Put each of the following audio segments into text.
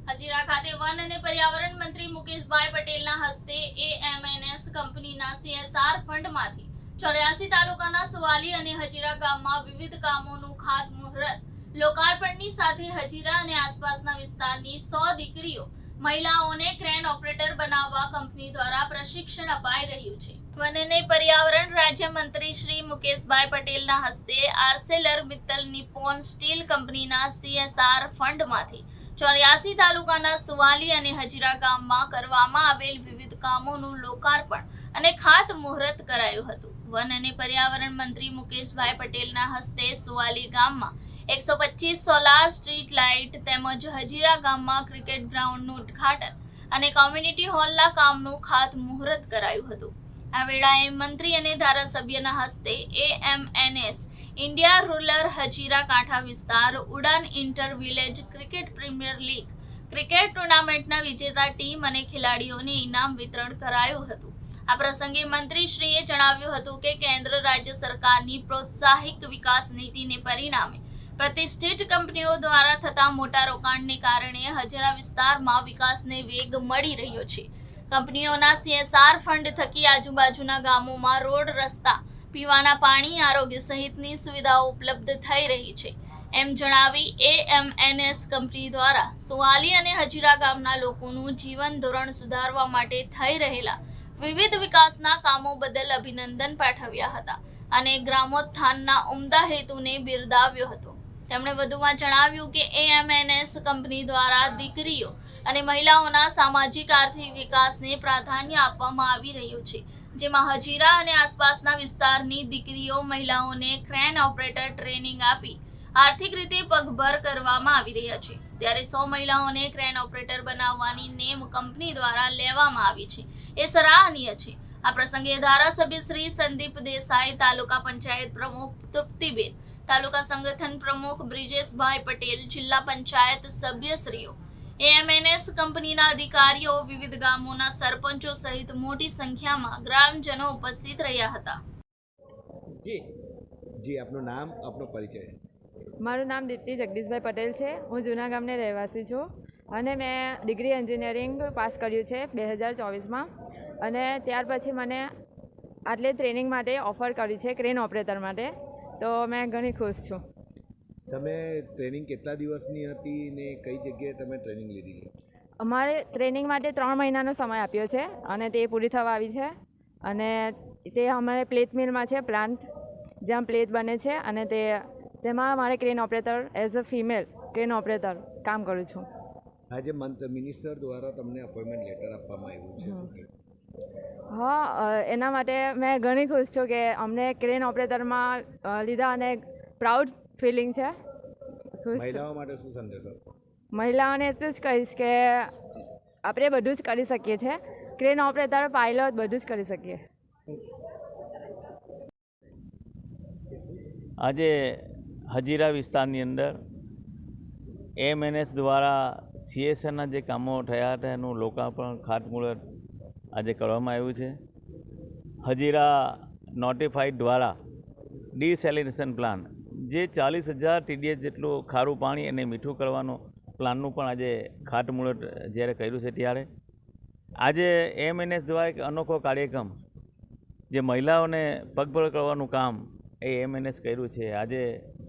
હજીરા ખાતે વન અને પર્યાવરણ મંત્રી મુકેશભાઈ પટેલના હસ્તે એએમએનએસ કંપનીના CSR ફંડમાંથી 84 તાલુકાના સુવાલી અને હજીરા ગામમાં વિવિધ કામોનું ખાતમુહૂર્ત લોકાર્પણની સાથે હજીરા અને આસપાસના વિસ્તારની 100 દીકરીઓ મહિલાઓને ક્રેન ઓપરેટર બનાવવા કંપની દ્વારા પ્રશિક્ષણ અપાઈ રહ્યું છે। વન અને પર્યાવરણ રાજ્યમંત્રી શ્રી મુકેશભાઈ પટેલના હસ્તે આર્સેલર મિત્તલ નિપ્પોન સ્ટીલ કંપનીના CSR ફંડમાંથી 84 તાલુકાના સુવાલી અને હજીરા ગામમાં કરવામાં આવેલ વિવિધ કામોનું લોકાર્પણ અને ખાતમુહૂર્ત કરાયું હતું। વન અને પર્યાવરણ મંત્રી મુકેશભાઈ પટેલના હસ્તે સુવાલી ગામમાં 125 સોલાર સ્ટ્રીટ લાઇટ તેમજ હજીરા ગામમાં ક્રિકેટ ગ્રાઉન્ડનું ઉદ્ઘાટન અને કોમ્યુનિટી હોલના કામનું ખાતમુહૂર્ત કરાયું હતું। આ વેળાએ મંત્રી અને ધારાસભ્યના હસ્તે એએમએનએસ ઇન્ડિયા રૂરલ હજીરા કાંઠા વિસ્તાર Udaan inter village cricket premier league cricket ટુર્નામેન્ટના વિજેતા ટીમ અને ખેલાડીઓને ઇનામ વિતરણ કરાયું હતું। આ પ્રસંગે મંત્રીશ્રીએ જણાવ્યું હતું કે કેન્દ્ર રાજ્ય સરકારની પ્રોત્સાહિક વિકાસ નીતિને પરિણામે પ્રતિષ્ઠિત કંપનીઓ દ્વારા થતા મોટા રોકાણને કારણે હજીરા વિસ્તારમાં વિકાસને વેગ મળી રહ્યો છે। કંપનીઓના CSR ફંડ થકી આજુબાજુના ગામોમાં રોડ, રસ્તા, પીવાના પાણી, આરોગ્ય સહિતની સુવિધાઓ ઉપલબ્ધ થઈ રહી છે એમ જણાવી એએમએનએસ કંપની દ્વારા સુવાલી અને હજીરા ગામના લોકોનું જીવન ધોરણ સુધારવા માટે થઈ રહેલા વિવિધ વિકાસના કામો બદલ અભિનંદન પાઠવ્યા હતા અને ગ્રામોત્થાનના ઉમદા હેતુને બિરદાવ્યો હતો। તેમણે વધુમાં જણાવ્યું કે એએમએનએસ કંપની દ્વારા દીકરીઓ અને મહિલાઓના સામાજિક આર્થિક વિકાસને પ્રાધાન્ય આપવામાં આવી રહ્યું છે, જેમાં હજીરા અને આસપાસના વિસ્તારની દીકરીઓ મહિલાઓને ક્રેન ઓપરેટર ટ્રેનિંગ આપી આર્થિક રીતે પગભર કરવામાં આવી રહ્યા છે। ત્યારે 100 મહિલાઓને ક્રેન ઓપરેટર બનાવવાની નેમ કંપની દ્વારા લેવામાં આવી છે, એ સરાહનીય છે। આ પ્રસંગે ધારાસભ્ય શ્રી સંદીપ દેસાઈ, તાલુકા પંચાયત પ્રમુખ તૃપ્તિબેન, તાલુકા સંગઠન પ્રમુખ બ્રિજેશભાઈ પટેલ, જિલ્લા પંચાયત સભ્યશ્રીઓ, એએમએનએસ કંપનીના અધિકારીઓ, વિવિધ ગામોના સરપંચો સહિત મોટી સંખ્યામાં ગ્રામજનો ઉપસ્થિત રહ્યા હતા। જી આપનું નામ, આપનો પરિચય। મારું નામ દીપ્તિ જગદીશભાઈ પટેલ છે। હું જૂના ગામની રહેવાસી છું અને મેં ડિગ્રી એન્જિનિયરિંગ પાસ કર્યું છે 2024માં અને ત્યાર પછી મને આટલી ટ્રેનિંગ માટે ઓફર કરી છે ક્રેન ઓપરેટર માટે, તો મેં ઘણી ખુશ છું। તમે ટ્રેનિંગ કેટલા દિવસની હતી ને કઈ જગ્યાએ તમે ટ્રેનિંગ લીધી? અમારે ટ્રેનિંગ માટે 3 મહિનાનો સમય આપ્યો છે અને તે પૂરી થવા આવી છે અને તે અમારે પ્લેટ મિલમાં છે, પ્લાન્ટ જ્યાં પ્લેટ બને છે અને તેમાં અમારે crane operator as a female crane operator કામ કરું છું। આજે મિનિસ્ટર દ્વારા તમને અપોઇન્ટમેન્ટ લેટર આપવામાં આવ્યું છે। હા, એના માટે મેં ઘણી ખુશ છું કે અમને ક્રેન ઓપરેટરમાં લીધા અને પ્રાઉડ ફિલિંગ છે। મહિલાઓ માટે શું સંદેશો? મહિલાઓને એટલું જ કહીશ કે આપણે બધું જ કરી શકીએ છીએ, ક્રેન ઓપરેટર, પાયલોટ બધું જ કરી શકીએ। આજે હજીરા વિસ્તારની અંદર એએમએનએસ દ્વારા CSRના જે કામો થયા હતા એનું લોકાર્પણ, ખાતમુહૂર્ત આજે કરવામાં આવ્યું છે। હજીરા નોટિફાઈડ દ્વારા ડિસેલિનેશન પ્લાન, જે 40,000 TDS જેટલું ખારું પાણી અને મીઠું કરવાનો પ્લાનનું પણ આજે ખાતમુહૂર્ત જ્યારે કર્યું છે, ત્યારે આજે એએમએનએસ દ્વારા એક અનોખો કાર્યક્રમ, જે મહિલાઓને પગભર કરવાનું કામ એ એએમએનએસ કર્યું છે। આજે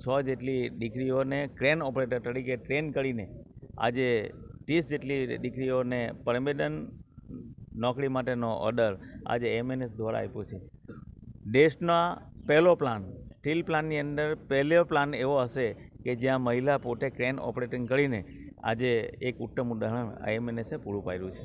100 જેટલી દીકરીઓને ક્રેન ઓપરેટર તરીકે ટ્રેન કરીને આજે 30 જેટલી દીકરીઓને પરમેનન્ટ નોકરી માટેનો ઓર્ડર આજે એએમએનએસ દ્વારા આપ્યો છે। દેશના પહેલો પ્લાન, સ્ટીલ પ્લાનની અંદર પહેલો પ્લાન એવો હશે કે જ્યાં મહિલા પોતે ક્રેન ઓપરેટિંગ કરીને આજે એક ઉત્તમ ઉદાહરણ એએમએનએસે પૂરું પાડ્યું છે।